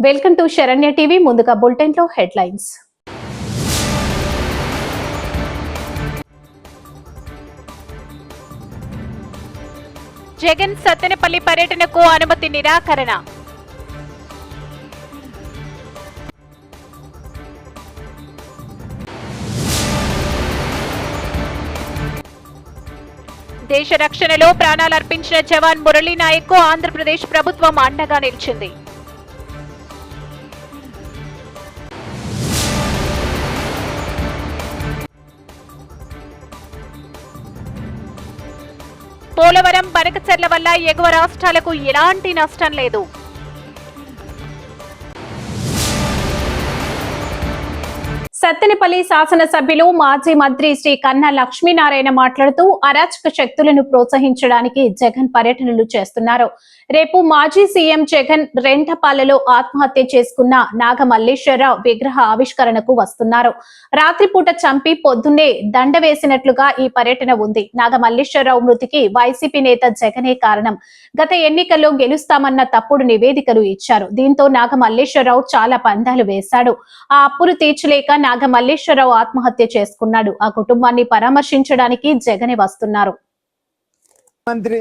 Welcome to Saranya TV. ముందుగా bulletin లో headlines. Jagan Sattenapalli పర్యటనకు అనుమతి నిరాకరణ. దేశ రక్షణలో ప్రాణాలర్పించిన జవాన్ మురళీ నాయక్ కు ఆంధ్రప్రదేశ్ ప్రభుత్వం అండగా నిలిచింది. పోలవరం బనకచెర్ల వల్ల ఎగువ రాష్ట్రాలకు ఎలాంటి నష్టం లేదు. సత్తెనపల్లి శాసనసభ్యులు మాజీ మంత్రి శ్రీ కన్నా లక్ష్మీనారాయణ మాట్లాడుతూ అరాచక శక్తులను ప్రోత్సహించడానికి జగన్ పర్యటనలు చేస్తున్నారు. రేపు మాజీ సీఎం జగన్ రెంటపాలలో ఆత్మహత్య చేసుకున్న నాగమల్లేశ్వరరావు విగ్రహ ఆవిష్కరణకు వస్తున్నారు. రాత్రిపూట చంపి పొద్దున్నే దండ వేసినట్లుగా ఈ పర్యటన ఉంది. నాగమల్లేశ్వరరావు మృతికి వైసీపీ నేత జగనే కారణం. గత ఎన్నికల్లో గెలుస్తామన్న తప్పుడు నివేదికలు ఇచ్చారు. దీంతో నాగమల్లేశ్వరరావు చాలా పందాలు వేశాడు. ఆ అప్పులు తీర్చలేక నాగమల్లేశ్వరరావు ఆత్మహత్య చేసుకున్నాడు. ఆ కుటుంబాన్ని పరామర్శించడానికి జగనే వస్తున్నారు. మంత్రి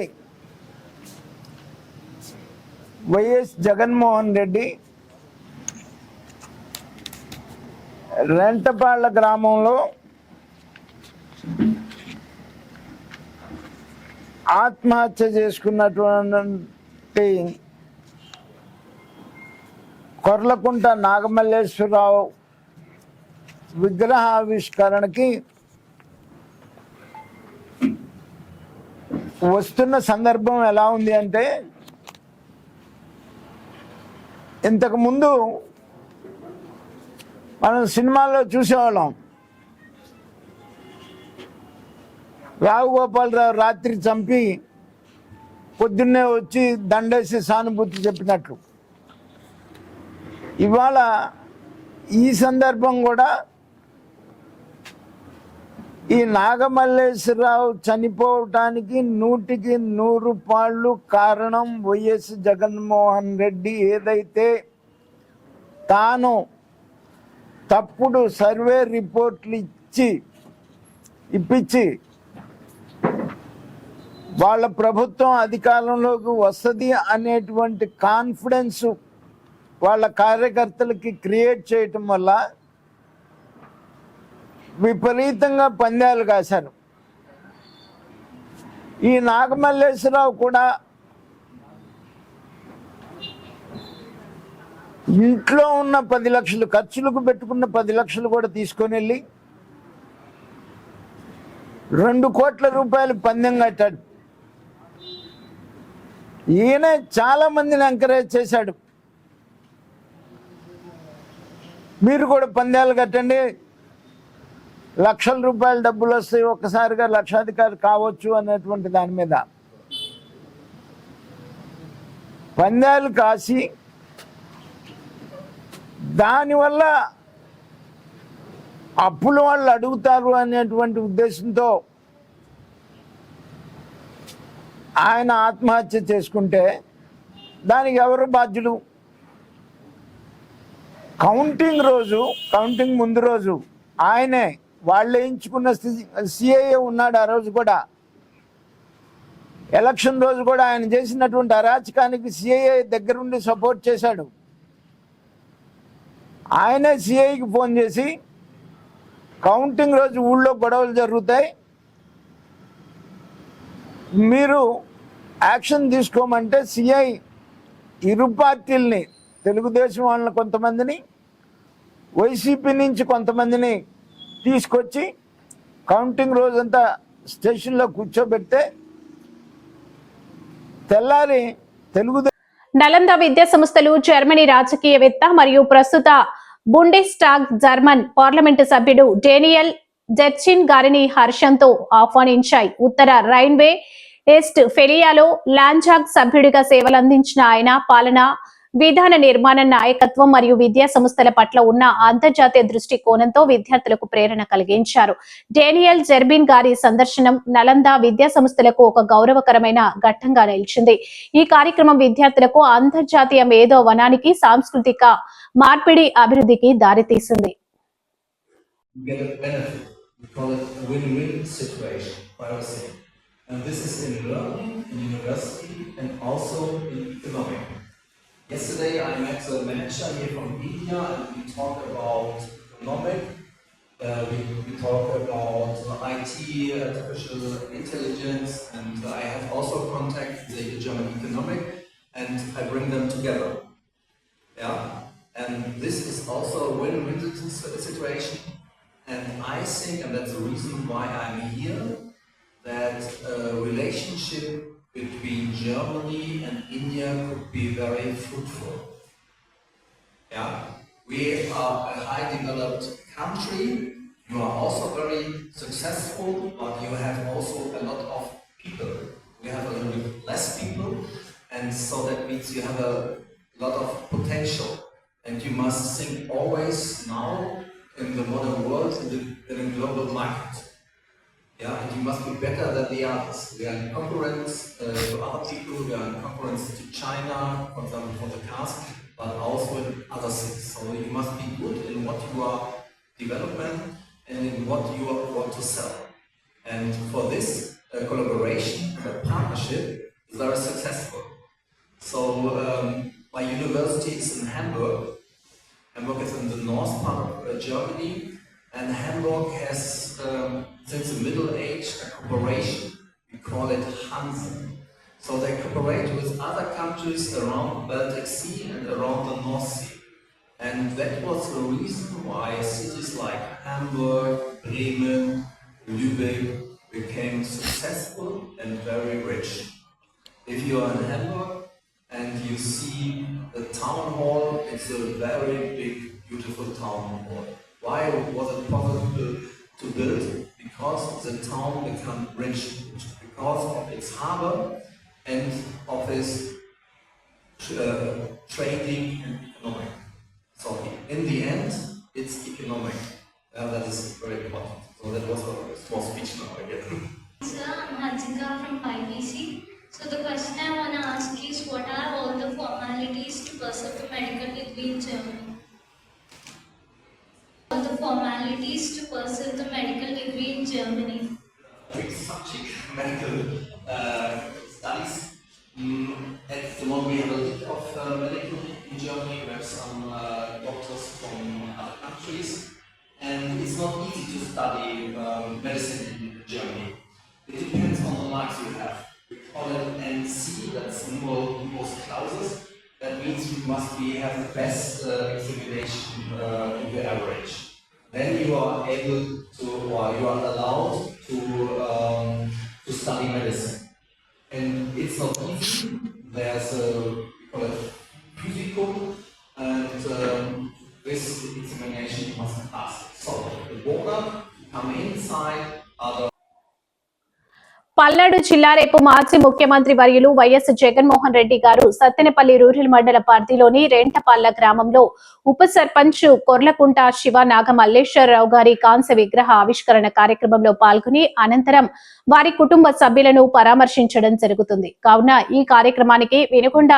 వైఎస్ జగన్మోహన్ రెడ్డి రెంటపాళ్ల గ్రామంలో ఆత్మహత్య చేసుకున్నటువంటి కొర్లకుంట నాగమల్లేశ్వరరావు విగ్రహావిష్కరణకి వస్తున్న సందర్భం ఎలా ఉంది అంటే, ఇంతకు ముందు మనం సినిమాల్లో చూసేవాళ్ళం. రావుగోపాలరావు రాత్రి చంపి పొద్దున్నే వచ్చి దండేసి సానుభూతి చెప్పినట్లు. ఇవాళ ఈ సందర్భం కూడా ఈ నాగమల్లేశ్వరరావు చనిపోవటానికి 100% కారణం వైఎస్ జగన్మోహన్ రెడ్డి. ఏదైతే తాను తప్పుడు సర్వే రిపోర్ట్లు ఇప్పించి వాళ్ళ ప్రభుత్వం అధికారంలోకి వస్తుంది అనేటువంటి కాన్ఫిడెన్స్ వాళ్ళ కార్యకర్తలకి క్రియేట్ చేయటం వల్ల విపరీతంగా పందాలు కాశారు. ఈ నాగమల్లేశ్వరరావు కూడా ఇంట్లో ఉన్న 10 లక్షలు ఖర్చులకు పెట్టుకున్న 10 లక్షలు కూడా తీసుకొని వెళ్ళి 2 కోట్ల రూపాయలు పందెం కట్టాడు. ఈయన చాలా మందిని ఎంకరేజ్ చేశాడు. మీరు కూడా పందాలు కట్టండి, లక్షల రూపాయల డబ్బులు వస్తాయి, ఒక్కసారిగా లక్షాధికారి కావచ్చు అనేటువంటి దాని మీద పందాలు కాసి దానివల్ల అప్పులు వాళ్ళు అడుగుతారు అనేటువంటి ఉద్దేశంతో ఆయన ఆత్మహత్య చేసుకుంటే దానికి ఎవరు బాధ్యులు? కౌంటింగ్ ముందు రోజు ఆయనే వాళ్ళు వేయించుకున్న సిఐఏ ఉన్నాడు. ఆ రోజు కూడా ఎలక్షన్ రోజు కూడా ఆయన చేసినటువంటి అరాచకానికి సిఐఏ దగ్గరుండి సపోర్ట్ చేశాడు. ఆయనే సిఐకి ఫోన్ చేసి కౌంటింగ్ రోజు ఊళ్ళో గొడవలు జరుగుతాయి, మీరు యాక్షన్ తీసుకోమంటే సిఐ ఇరు పార్టీలని, తెలుగుదేశం వాళ్ళని కొంతమందిని, వైసీపీ నుంచి కొంతమందిని తీసుకొచ్చి కౌంటింగ్ రోజంతా స్టేషన్లో కూర్చోబెడితే తెల్లారి నలంద విద్యా సంస్థలు జర్మనీ రాజకీయవేత్త మరియు ప్రస్తుత బుండెస్టాగ్ జర్మన్ పార్లమెంటు సభ్యుడు డేనియల్ జెర్చిన్ గారిని హర్షంతో ఆహ్వానించాయి. ఉత్తర రైన్వే ఎస్ట్ ఫెలియాలో లాంజాగ్ సభ్యుడిగా సేవలందించిన ఆయన పాలన విధాన నిర్మాణ నాయకత్వం మరియు విద్యా సంస్థల పట్ల ఉన్న అంతర్జాతీయ దృష్టికోణంతో విద్యార్థులకు ప్రేరణ కలిగించారు. డేనియల్ జెర్బిన్ గారి సందర్శనం నలంద విద్యా సంస్థలకు ఒక గౌరవకరమైన ఘట్టంగా నిలిచింది. ఈ కార్యక్రమం విద్యార్థులకు అంతర్జాతీయ మేధో వనానికి సాంస్కృతిక మార్పిడి అభివృద్ధికి దారితీసింది. Get a benefit. We call it a win-win situation, what I was saying. And this is in learning, in university, and also in economic. Yesterday I met a manager here from India and we talked about economic, we talked about IT, artificial intelligence, and I have also contact with the German economic and I bring them together. Yeah, and this is also a win-win situation. And I think, and that's the reason why I'm here, that a relationship between Germany and India could be very fruitful. Yeah, we are a high developed country. You are also very successful, but you have also a lot of people. We have a little bit less people, and so that means you have a lot of potential. And you must think always now in the modern world, in the global market. Yeah, and you must be better than the others. We are in concurrence to other people, we are in concurrence to China, for example, for the cars, but also in other things. So you must be good in what you are developing and in what you want to sell. And for this collaboration, the partnership is very successful. So my university is in Hamburg. Hamburg is in the north part of Germany, and Hamburg has, since the Middle Age, a cooperation. We call it Hansen. So they cooperate with other countries around the Baltic Sea and around the North Sea. And that was the reason why cities like Hamburg, Bremen, Lübeck became successful and very rich. If you are in Hamburg, and you see the town hall, it's a very big, beautiful town hall. Why was it possible to build? Because the town became rich, because of its harbor and of its trading and economic. So in the end, it's economic. That is very important. So that was a small speech now again. Sir, I'm Hansika from IBC. So the question I want to ask is, what are all the formalities to pursue the medical degree in Germany? All the formalities to pursue the medical degree in Germany. Big subject, medical studies. At the moment we have a lot of medical in Germany. We have some doctors from other countries, and it's not easy to study medicine in Germany. It depends on the marks you have. We call it NC, that's numerus clausus. That means you must have the best examination in the average. Then you are able to, or you are allowed to study medicine. And it's not easy. There's a, we call it physicum, and this examination you must pass. So the border, come inside, other. Palnadu జిల్లా రేపు మాజీ ముఖ్యమంత్రి వర్యులు YS Jaganmohan Reddy గారు Sattenapalli rural మండల పరిధిలోని రెంటపాళ్ల గ్రామంలో ఉప సర్పంచ్ కొర్లకుంట శివ నాగ మల్లేశ్వరరావు గారి కాంస్య విగ్రహ ఆవిష్కరణ కార్యక్రమంలో పాల్గొని అనంతరం వారి కుటుంబ సభ్యులను పరామర్శించడం జరుగుతుంది. కావున ఈ కార్యక్రమానికి వినుకొండ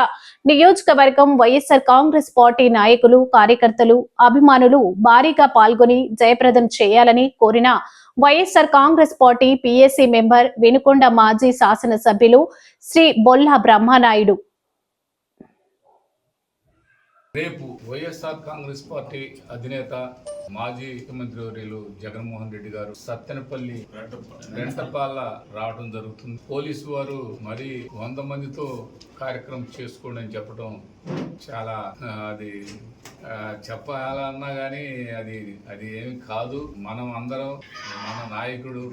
నియోజకవర్గం వైఎస్ఆర్ కాంగ్రెస్ పార్టీ నాయకులు, కార్యకర్తలు, అభిమానులు భారీగా పాల్గొని జయప్రదం చేయాలని కోరిన YSR Congress party PSC member Vinukonda మాజీ శాసనసభ్యులు శ్రీ బొల్ల బ్రహ్మనాయుడు. రేపు వైఎస్ఆర్ కాంగ్రెస్ పార్టీ అధినేత మాజీ ముఖ్యమంత్రి వర్యులు జగన్మోహన్ రెడ్డి గారు సత్తెనపల్లి రెంటపాల రావడం జరుగుతుంది. పోలీసు వారు మరి 100 మందితో కార్యక్రమం చేసుకోండి అని చెప్పడం చాలా అది చెప్పాలన్నా కానీ అది ఏమి కాదు. మనం అందరం మన నాయకుడు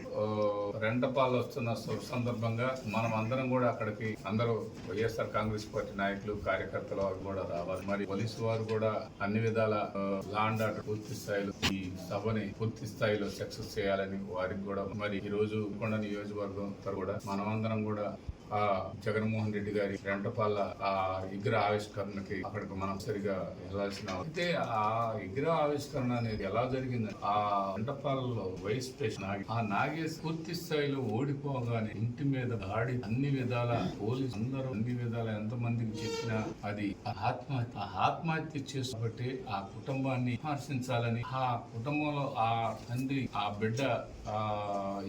రెంటపాల వస్తున్న సందర్భంగా మనం అందరం కూడా అక్కడికి అందరూ వైఎస్ఆర్ కాంగ్రెస్ పార్టీ నాయకులు, కార్యకర్తలు వారు కూడా రావాలి. మరి పోలీసు వారు కూడా అన్ని విధాల లా అండ్ ఆర్డర్ పూర్తి స్థాయిలో ఈ సభని పూర్తి స్థాయిలో సక్సెస్ చేయాలని వారికి కూడా మరి ఈ రోజు కొండ నియోజకవర్గం కూడా మనమందరం కూడా ఆ జగన్మోహన్ రెడ్డి గారి రెంటపాల ఆ విగ్రహ ఆవిష్కరణకి అక్కడికి మనం సరిగా వెళ్లాల్సిన అయితే ఆ విగ్రహ ఆవిష్కరణ అనేది ఎలా జరిగింది? ఆ రెంటపాలలో వైస్ ప్రెసిడెంట్ ఆ నాగేశ్ పూర్తి స్థాయిలో ఓడిపోగానే ఇంటి మీద దాడి అన్ని విధాల పోలీసు అందరూ అన్ని విధాల ఎంతమందికి చెప్పినా అది ఆత్మహత్య చేసి కాబట్టి ఆ కుటుంబాన్ని విమర్శించాలని ఆ కుటుంబంలో ఆ తండ్రి ఆ బిడ్డ ఆ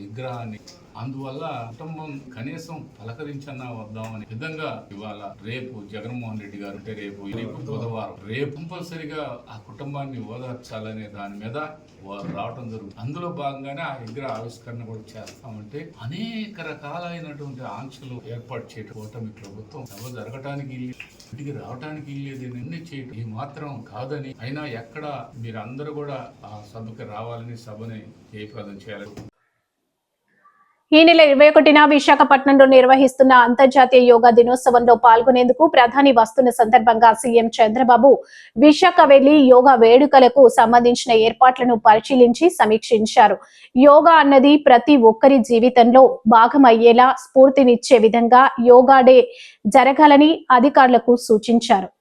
విగ్రహాన్ని అందువల్ల కుటుంబం కనీసం పలకరించన్నా వద్దామని విధంగా ఇవాళ రేపు జగన్మోహన్ రెడ్డి గారు అంటే రేపు బుధవారం రేపు కంపల్సరిగా ఆ కుటుంబాన్ని ఓదార్చాలనే దాని మీద వారు రావడం జరుగుతుంది. అందులో భాగంగానే ఆ విగ్రహ ఆవిష్కరణ కూడా చేస్తామంటే అనేక రకాలైనటువంటి ఆంక్షలు ఏర్పాటు చేయడం కూటమి ప్రభుత్వం సభ జరగటానికి ఇంటికి రావడానికి లేదు అన్ని చేయటం ఈ మాత్రం కాదని అయినా ఎక్కడ మీరందరూ కూడా ఆ సభకి రావాలని సభని జయప్రదం చేయాలి. ఈ నెల 21న విశాఖపట్నంలో నిర్వహిస్తున్న అంతర్జాతీయ యోగా దినోత్సవంలో పాల్గొనేందుకు ప్రధాని వస్తున్న సందర్భంగా సీఎం చంద్రబాబు విశాఖ వెళ్లి యోగా వేడుకలకు సంబంధించిన ఏర్పాట్లను పరిశీలించి సమీక్షించారు. యోగా అన్నది ప్రతి ఒక్కరి జీవితంలో భాగమయ్యేలా స్ఫూర్తినిచ్చే విధంగా యోగా డే జరగాలని అధికారులకు సూచించారు.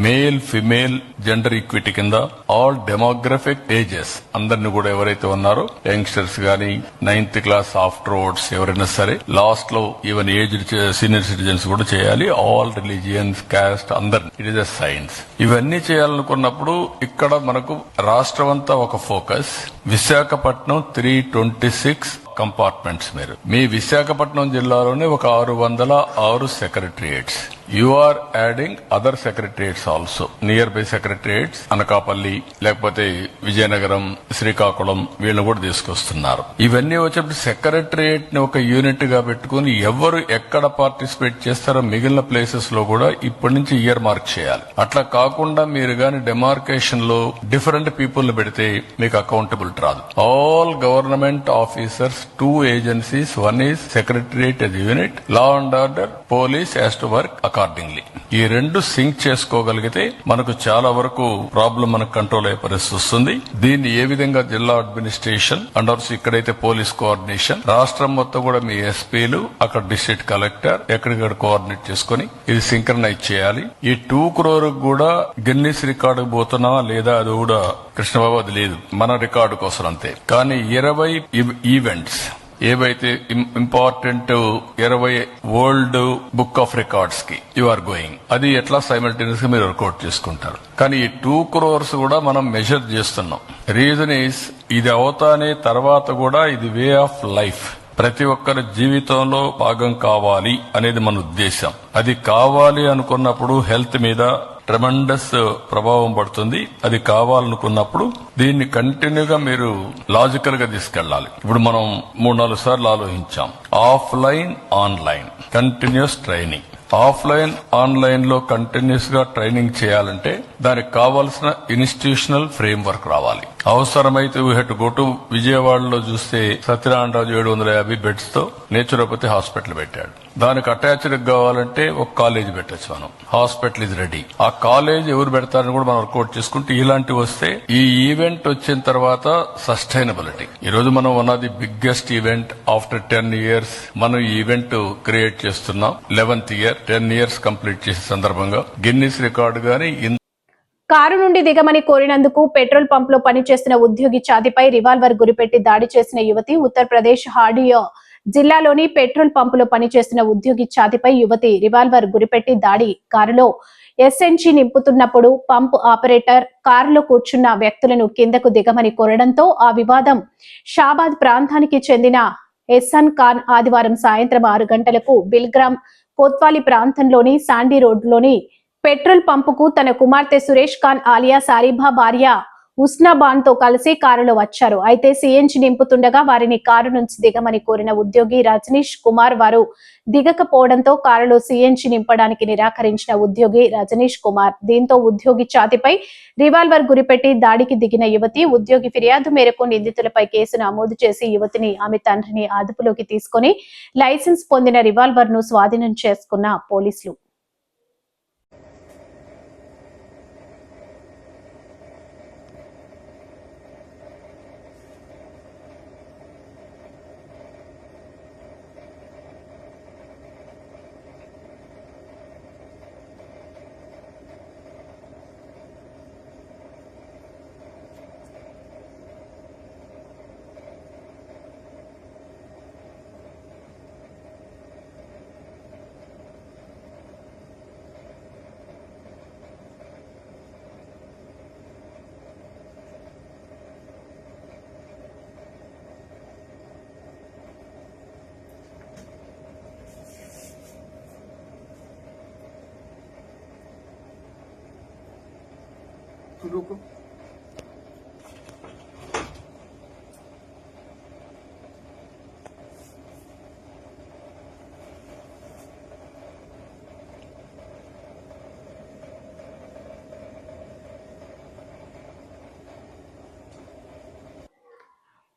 మేల్ ఫిమేల్ జెండర్ ఈక్విటీ కింద ఆల్ డెమోగ్రఫిక్ ఏజెస్ అందరిని కూడా ఎవరైతే ఉన్నారో యంగ్స్టర్స్ గానీ 9th క్లాస్ ఆఫ్టర్వర్డ్స్ ఎవరైనా సరే లాస్ట్ లో ఈవెన్ ఏజ్డ్ సీనియర్ సిటిజన్స్ కూడా చేయాలి. ఆల్ రిలీజియన్స్ కాస్ట్ అందరిని. It is a science. ఇవన్నీ చేయాలనుకున్నప్పుడు ఇక్కడ మనకు రాష్ట్రం అంతా ఒక ఫోకస్. విశాఖపట్నం 326 కంపార్ట్మెంట్స్ మీ విశాఖపట్నం జిల్లాలోనే ఒక 606 secretariats. You are adding other secretariats also nearby secretariats Anakapalli లేకపోతే విజయనగరం శ్రీకాకుళం వీళ్ళని కూడా తీసుకొస్తున్నారు. ఇవన్నీ వచ్చేప్పుడు సెక్రటరియేట్ ని ఒక యూనిట్ గా పెట్టుకుని ఎవరు ఎక్కడ పార్టిసిపేట్ చేస్తారో మిగిలిన ప్లేసెస్ లో కూడా ఇప్పటి నుంచి ఇయర్ మార్క్ చేయాలి. అట్లా కాకుండా మీరు గాని డెమార్కేషన్ లో డిఫరెంట్ పీపుల్ ని పెడితే మీకు అకౌంటబిలిటీ రాదు. All government officers 2 agencies, one is secretariat as a unit, law and order, police has to work accordingly. ఈ రెండు సింక్ చేసుకోగలిగితే మనకు చాలా వరకు ప్రాబ్లం మనకు కంట్రోల్ అయ్యే పరిస్థితి వస్తుంది. దీన్ని ఏ విధంగా జిల్లా అడ్మినిస్ట్రేషన్ అండ్ ఆల్సో ఇక్కడైతే పోలీస్ కోఆర్డినేషన్ రాష్ట్రం మొత్తం కూడా మీ ఎస్పీలు అక్కడ డిస్ట్రిక్ట్ కలెక్టర్ ఎక్కడిక్కడ కోఆర్డినేట్ చేసుకుని ఇది సింక్రనైజ్ చేయాలి. ఈ 2 crore కూడా గిన్నిస్ రికార్డు పోతున్నా లేదా అది కూడా కృష్ణబాబు అది లేదు మన రికార్డు కోసం అంతే. కానీ 20 ఈవెంట్స్ ఏవైతే important 20 world book of records కి యు ఆర్ గోయింగ్ అది ఎట్లా సైమల్టేనియస్ గా మీరు వర్కౌట్ చేసుకుంటారు. కానీ ఈ 2 crores కూడా మనం మెజర్ చేస్తున్నాం. రీజన్ ఈస్ ఇది అవుతానే తర్వాత కూడా ఇది వే ఆఫ్ లైఫ్. ప్రతి ఒక్కరి జీవితంలో భాగం కావాలి అనేది మన ఉద్దేశం. అది కావాలి అనుకున్నప్పుడు హెల్త్ మీద ట్రెమెండస్ ప్రభావం పడుతుంది. అది కావాలనుకున్నప్పుడు దీన్ని కంటిన్యూగా మీరు లాజికల్ గా తీసుకెళ్లాలి. ఇప్పుడు మనం 3-4 సార్లు ఆలోచించాం. Offline online continuous training. Offline online లో కంటిన్యూస్ గా ట్రైనింగ్ చేయాలంటే దానికి కావాల్సిన ఇన్స్టిట్యూషనల్ ఫ్రేమ్ వర్క్ రావాలి. అవసరమైతే వీ హెడ్ గో టు విజయవాడలో చూస్తే సత్యనారాయణరాజు 750 బెడ్స్ తో నేచురోపతి హాస్పిటల్ పెట్టాడు. దానికి అటాచ్డ్ కావాలంటే ఒక కాలేజ్ పెట్టచ్చు మనం. Hospital is ready. ఆ కాలేజ్ ఎవరు పెడతారని కూడా మనం వర్కౌట్ చేసుకుంటే ఇలాంటివి వస్తే ఈ ఈవెంట్ వచ్చిన తర్వాత సస్టైనబిలిటీ. ఈ రోజు మనం one of the biggest event after 10 years మనం ఈ ఈవెంట్ క్రియేట్ చేస్తున్నాం. 11th year 10 years కంప్లీట్ చేసే సందర్భంగా గిన్నిస్ రికార్డు గాని కారు నుండి దిగమని కోరినందుకు పెట్రోల్ పంప్ లో పనిచేస్తున్న ఉద్యోగి ఛాతీపై రివాల్వర్ గురిపెట్టి దాడి చేసిన యువతి. ఉత్తరప్రదేశ్ హార్డియా జిల్లాలోని పెట్రోల్ పంపులో పనిచేస్తున్న ఉద్యోగి ఛాతీపై యువతి రివాల్వర్ గురిపెట్టి దాడి. కారులో ఎస్ఎన్జి నింపుతున్నప్పుడు పంప్ ఆపరేటర్ కారులో కూర్చున్న వ్యక్తులను కిందకు దిగమని కోరడంతో ఆ వివాదం షాబాద్ ప్రాంతానికి చెందిన ఎస్సాన్ ఖాన్ ఆదివారం సాయంత్రం 6 గంటలకు బిల్గ్రామ్ కోత్వాలి ప్రాంతంలోని శాండీ రోడ్లోని పెట్రోల్ పంపుకు తన కుమార్తె సురేష్ ఖాన్ ఆలియా సారీభా భార్య ఉస్నాబాన్ తో కలిసి కారులో వచ్చారు. అయితే సిఎన్జి నింపుతుండగా వారిని కారు నుంచి దిగమని కోరిన ఉద్యోగి రజనీష్ కుమార్ వారు దిగకపోవడంతో కారులో సిఎన్జి నింపడానికి నిరాకరించిన ఉద్యోగి రజనీష్ కుమార్. దీంతో ఉద్యోగి ఛాతీపై రివాల్వర్ గురిపెట్టి దాడికి దిగిన యువతి. ఉద్యోగి ఫిర్యాదు మేరకు నిందితులపై కేసు నమోదు చేసి యువతిని ఆమె తండ్రిని అదుపులోకి తీసుకుని లైసెన్స్ పొందిన రివాల్వర్ ను స్వాధీనం చేసుకున్న పోలీసులు.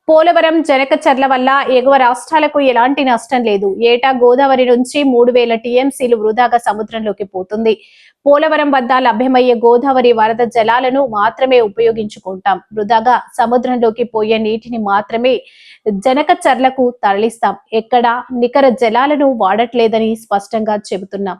పోలవరం జనకచర్ల వల్ల ఎగువ రాష్ట్రాలకు ఎలాంటి నష్టం లేదు. ఏటా గోదావరి నుంచి 3000 టీఎంసీలు వృధాగా సముద్రంలోకి పోతుంది. పోలవరం వద్ద లభ్యమయ్యే గోదావరి వరద జలాలను మాత్రమే ఉపయోగించుకుంటాం. వృధాగా సముద్రంలోకి పోయే నీటిని మాత్రమే జనకచర్లకు తరలిస్తాం. ఎక్కడా నికర జలాలను వాడట్లేదని స్పష్టంగా చెబుతున్నాం.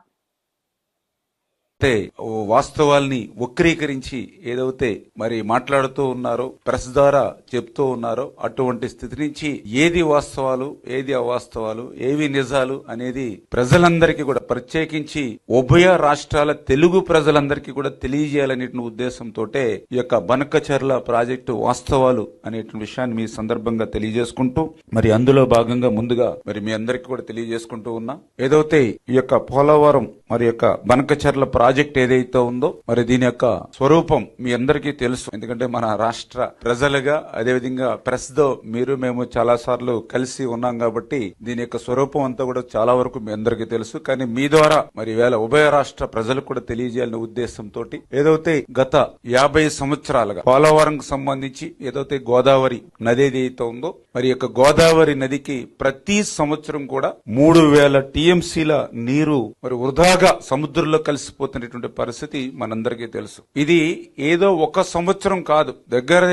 వాస్తవాల్ని వక్రీకరించి ఏదైతే మరి మాట్లాడుతూ ఉన్నారో, ప్రెస్ ద్వారా చెప్తూ ఉన్నారో, అటువంటి స్థితి నుంచి ఏది వాస్తవాలు, ఏది అవాస్తవాలు, ఏవి నిజాలు అనేది ప్రజలందరికీ కూడా, ప్రత్యేకించి ఉభయ రాష్ట్రాల తెలుగు ప్రజలందరికీ కూడా తెలియజేయాలనే ఉద్దేశంతో ఈ యొక్క బనకచర్ల ప్రాజెక్టు వాస్తవాలు అనే విషయాన్ని మీ సందర్భంగా తెలియజేసుకుంటూ, మరి అందులో భాగంగా ముందుగా మరి మీ అందరికీ కూడా తెలియజేసుకుంటూ ఉన్నా, ఏదైతే ఈ యొక్క పోలవరం మరి యొక్క బనకచర్ల ప్రాజెక్ట్ ఏదైతే ఉందో, మరి దీని యొక్క స్వరూపం మీ అందరికీ తెలుసు. ఎందుకంటే మన రాష్ట్ర ప్రజలుగా, అదేవిధంగా ప్రెస్ తో మేము చాలా సార్లు కలిసి ఉన్నాం కాబట్టి దీని యొక్క స్వరూపం అంతా కూడా చాలా వరకు మీ అందరికీ తెలుసు. కానీ మీ ద్వారా మరి వేళ ఉభయ రాష్ట్ర ప్రజలకు కూడా తెలియజేయాలనే ఉద్దేశంతో ఏదైతే గత 50 సంవత్సరాలుగా పోలవరం సంబంధించి ఏదైతే గోదావరి నది ఏదైతే ఉందో, మరి యొక్క గోదావరి నదికి ప్రతి సంవత్సరం కూడా 3000 టీఎంసీల నీరు మరి వృధాగా సముద్రంలో కలిసిపోతున్నటువంటి పరిస్థితి మనందరికీ తెలుసు. ఇది ఏదో ఒక సంవత్సరం కాదు, దగ్గర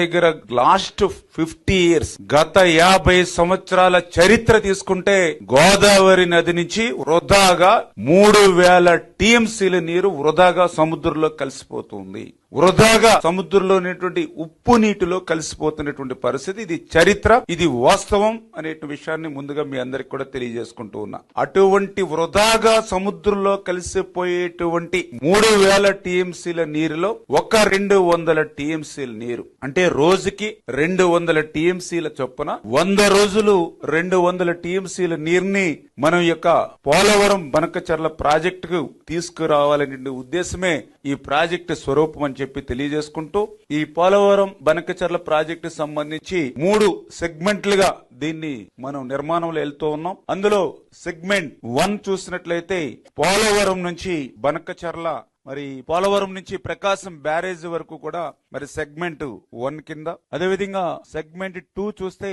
లాస్ట్ 50 ఇయర్స్, గత 50 సంవత్సరాల చరిత్ర తీసుకుంటే గోదావరి నది నుంచి వృధాగా 3000 టీఎంసీల నీరు వృధాగా సముద్రంలో కలిసిపోతుంది. వృధాగా సముద్రంలో ఉప్పు నీటిలో కలిసిపోతున్నటువంటి పరిస్థితి. ఇది చరిత్ర, ఇది వాస్తవం అనే విషయాన్ని ముందుగా మీ అందరికి కూడా తెలియజేసుకుంటూ ఉన్నా. అటువంటి వృధాగా సముద్రంలో కలిసిపోయేటువంటి 3000 టీఎంసీల నీరులో 200 టీఎంసీల నీరు, అంటే రోజుకి 200 టీఎంసీల చొప్పున 100 రోజులు 200 టీఎంసీల నీరుని మనం యొక్క పోలవరం బనకచర్ల ప్రాజెక్టుకు తీసుకురావాలనే ఉద్దేశమే ఈ ప్రాజెక్టు స్వరూపం అని చెప్పి తెలియజేసుకుంటూ, ఈ పోలవరం బనకచర్ల ప్రాజెక్టు సంబంధించి 3 సెగ్మెంట్లుగా దీన్ని మనం నిర్మాణంలో వెళ్తూ ఉన్నాం. అందులో సెగ్మెంట్ 1 చూసినట్లయితే పోలవరం నుంచి బనకచర్ల, మరి పోలవరం నుంచి ప్రకాశం బ్యారేజ్ వరకు కూడా మరి సెగ్మెంట్ 1 కింద, అదేవిధంగా సెగ్మెంట్ 2 చూస్తే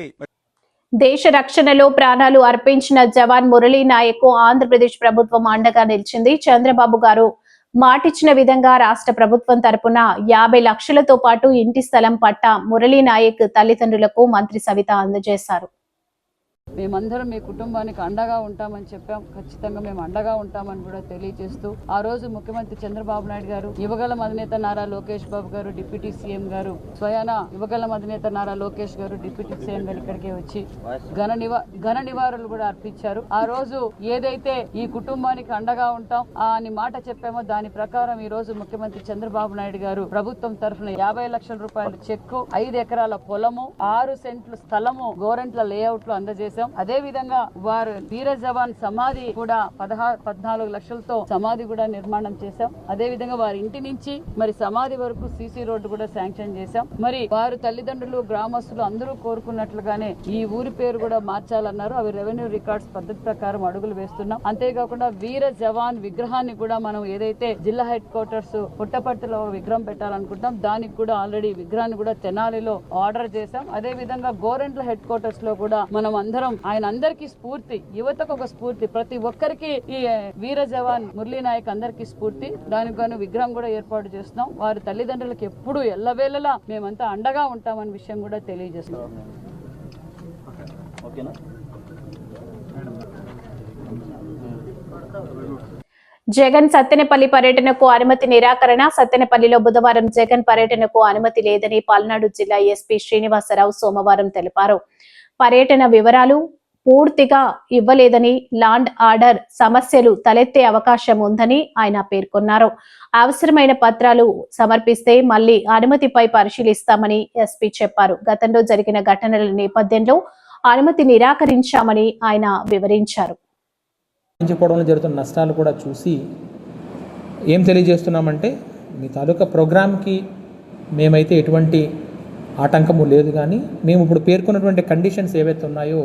దేశ రక్షణలో ప్రాణాలు అర్పించిన జవాన్ మురళీ నాయక్ ఆంధ్రప్రదేశ్ ప్రభుత్వం అండగా నిలిచింది. చంద్రబాబు గారు మాటిచ్చిన విధంగా రాష్ట్ర ప్రభుత్వం తరపున 50 లక్షలతో పాటు ఇంటి స్థలం పట్టా మురళీ నాయక్ తల్లిదండ్రులకు మంత్రి సవిత అందజేశారు. మేమందరం మీ కుటుంబానికి అండగా ఉంటామని చెప్పాం. ఖచ్చితంగా మేము అండగా ఉంటామని కూడా తెలియజేస్తూ, ఆ రోజు ముఖ్యమంత్రి చంద్రబాబు నాయుడు గారు, యువగళం అధినేత నారా లోకేష్ బాబు గారు, డిప్యూటీ సీఎం గారు, స్వయాన యువగళం అధినేత నారా లోకేష్ గారు డిప్యూటీ సీఎం గారు ఇక్కడికి వచ్చి ఘన నివారణలు కూడా అర్పించారు. ఆ రోజు ఏదైతే ఈ కుటుంబానికి అండగా ఉంటాం అని మాట చెప్పామో దాని ప్రకారం ఈ రోజు ముఖ్యమంత్రి చంద్రబాబు నాయుడు గారు ప్రభుత్వం తరఫున 50 లక్షల రూపాయల చెక్కు, 5 ఎకరాల పొలము, 6 సెంట్ల స్థలము, గోరెంట్ల లేఅవుట్ లో అందజేశాం. అదే విధంగా వారు వీర జవాన్ సమాధి కూడా 14 లక్షలతో సమాధి కూడా నిర్మాణం చేశాం. అదే విధంగా వారి ఇంటి నుంచి మరి సమాధి వరకు సీసీ రోడ్డు కూడా శాంక్షన్ చేశాం. మరి వారు తల్లిదండ్రులు, గ్రామస్తులు అందరూ కోరుకున్నట్లుగానే ఈ ఊరి పేరు కూడా మార్చాలన్నారు. అవి రెవెన్యూ రికార్డ్స్ పద్ధతి ప్రకారం అడుగులు వేస్తున్నాం. అంతేకాకుండా వీర జవాన్ విగ్రహాన్ని కూడా మనం ఏదైతే జిల్లా హెడ్ క్వార్టర్స్ పుట్టపర్తిలో విగ్రహం పెట్టాలనుకుంటాం, దానికి కూడా ఆల్రెడీ విగ్రహాన్ని కూడా తెనాలిలో ఆర్డర్ చేశాం. అదే విధంగా గోరెంట్ల హెడ్ క్వార్టర్స్ లో కూడా మనం అందరం, ఆయన అందరికీ స్ఫూర్తి, యువతకు ఒక స్ఫూర్తి, ప్రతి ఒక్కరికి ఈ వీర జవాన్ మురళీ నాయక్ అందరికీ స్ఫూర్తి. దానికి గాను విగ్రహం కూడా ఏర్పాటు చేస్తున్నాం. వారి తల్లిదండ్రులకు ఎప్పుడు ఎల్లవేళలా మేమంతా అండగా ఉంటామనే విషయం కూడా తెలియజేస్తున్నాం. జగన్ సత్తెనపల్లి పర్యటనకు అనుమతి నిరాకరణ. సత్తెనపల్లిలో బుధవారం జగన్ పర్యటనకు అనుమతి లేదని పల్నాడు జిల్లా ఎస్పీ శ్రీనివాసరావు సోమవారం తెలిపారు. పర్యటన వివరాలు పూర్తిగా ఇవ్వలేదని, లాండ్ ఆర్డర్ సమస్యలు తలెత్తే అవకాశం ఉందని ఆయన పేర్కొన్నారు. అవసరమైన పత్రాలు సమర్పిస్తే మళ్లీ అనుమతిపై పరిశీలిస్తామని ఎస్పీ చెప్పారు. గతంలో జరిగిన ఘటనల నేపథ్యంలో అనుమతి నిరాకరించామని ఆయన వివరించారు. జరుగుతున్న నష్టాలు కూడా చూసి ఏం తెలియజేస్తున్నామంటే, మీ తాలూకా ప్రోగ్రామ్కి మేమైతే ఎటువంటి ఆటంకము లేదు. కానీ మేము ఇప్పుడు పేర్కొన్నటువంటి కండిషన్స్ ఏవైతే ఉన్నాయో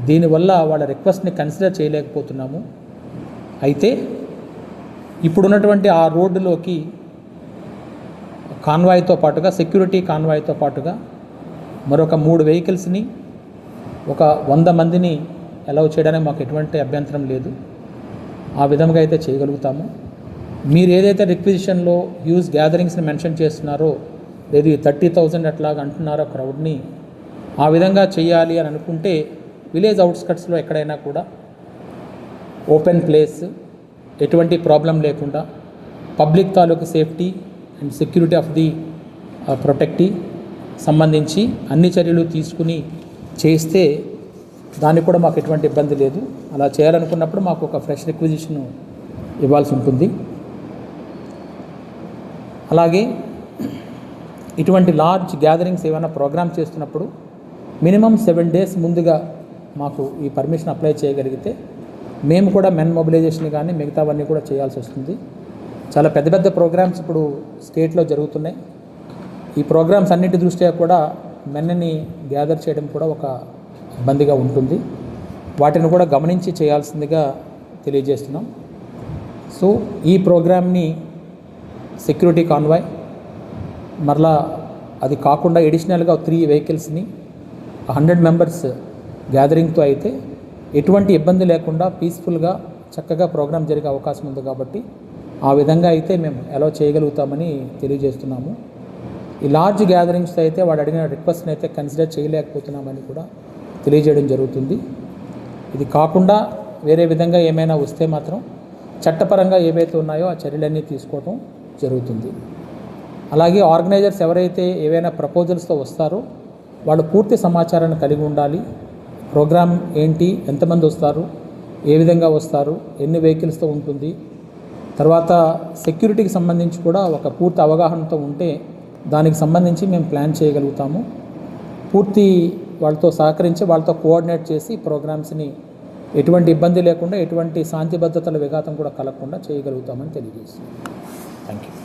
దీనివల్ల వాళ్ళ రిక్వెస్ట్ని కన్సిడర్ చేయలేకపోతున్నాము. అయితే ఇప్పుడున్నటువంటి ఆ రోడ్డులోకి కాన్వాయ్తో పాటుగా సెక్యూరిటీ కాన్వాయ్తో పాటుగా మరొక 3 వెహికల్స్ని ఒక 100 మందిని అలౌ చేయడానికి మాకు ఎటువంటి అభ్యంతరం లేదు. ఆ విధంగా అయితే చేయగలుగుతాము. మీరు ఏదైతే రిక్విజిషన్లో హ్యూజ్ గ్యాదరింగ్స్ని మెన్షన్ చేస్తున్నారో లేదు 30,000 అట్లాగా అంటున్నారో క్రౌడ్ని, ఆ విధంగా చేయాలి అని అనుకుంటే విలేజ్ అవుట్స్కట్స్లో ఎక్కడైనా కూడా ఓపెన్ ప్లేస్ ఎటువంటి ప్రాబ్లం లేకుండా పబ్లిక్ తాలూకు safety and security of the protectee సంబంధించి అన్ని చర్యలు తీసుకుని చేస్తే దానికి కూడా మాకు ఎటువంటి ఇబ్బంది లేదు. అలా చేయాలనుకున్నప్పుడు మాకు ఒక ఫ్రెష్ రిక్విజిషన్ ఇవ్వాల్సి ఉంటుంది. అలాగే ఇటువంటి లార్జ్ గ్యాదరింగ్స్ ఏమైనా ప్రోగ్రామ్ చేస్తున్నప్పుడు మినిమం 7 days ముందుగా మాకు ఈ పర్మిషన్ అప్లై చేయగలిగితే మేము కూడా మెన్ మొబిలైజేషన్ కానీ మిగతావన్నీ కూడా చేయాల్సి వస్తుంది. చాలా పెద్ద పెద్ద ప్రోగ్రామ్స్ ఇప్పుడు స్టేట్లో జరుగుతున్నాయి. ఈ ప్రోగ్రామ్స్ అన్నిటి దృష్ట్యా కూడా మెన్ని గ్యాదర్ చేయడం కూడా ఒక ఇబ్బందిగా ఉంటుంది. వాటిని కూడా గమనించి చేయాల్సిందిగా తెలియజేస్తున్నాం. సో ఈ ప్రోగ్రామ్ని సెక్యూరిటీ కాన్వాయ్ మరలా అది కాకుండా ఎడిషనల్గా 3 వెహికల్స్ని 100 మెంబర్స్ గ్యాదరింగ్తో అయితే ఎటువంటి ఇబ్బంది లేకుండా పీస్ఫుల్గా చక్కగా ప్రోగ్రామ్ జరిగే అవకాశం ఉంది. కాబట్టి ఆ విధంగా అయితే మేము అలౌ చేయగలుగుతామని తెలియజేస్తున్నాము. ఈ లార్జ్ గ్యాదరింగ్స్ అయితే వాడు అడిగిన రిక్వెస్ట్ని అయితే కన్సిడర్ చేయలేకపోతున్నామని కూడా తెలియజేయడం జరుగుతుంది. ఇది కాకుండా వేరే విధంగా ఏమైనా వస్తే మాత్రం చట్టపరంగా ఏవైతే ఉన్నాయో ఆ చర్యలన్నీ తీసుకోవడం జరుగుతుంది. అలాగే ఆర్గనైజర్స్ ఎవరైతే ఏవైనా ప్రపోజల్స్తో వస్తారో వాళ్ళు పూర్తి సమాచారాన్ని కలిగి ఉండాలి. ప్రోగ్రామ్ ఏంటి, ఎంతమంది వస్తారు, ఏ విధంగా వస్తారు, ఎన్ని వెహికల్స్తో ఉంటుంది, తర్వాత సెక్యూరిటీకి సంబంధించి కూడా ఒక పూర్తి అవగాహనతో ఉంటే దానికి సంబంధించి మేము ప్లాన్ చేయగలుగుతాము. పూర్తి వాళ్ళతో సహకరించి వాళ్ళతో కోఆర్డినేట్ చేసి ప్రోగ్రామ్స్ని ఎటువంటి ఇబ్బంది లేకుండా ఎటువంటి శాంతి భద్రతల విఘాతం కూడా కలగకుండా చేయగలుగుతామని తెలియజేస్తున్నాం. Thank you.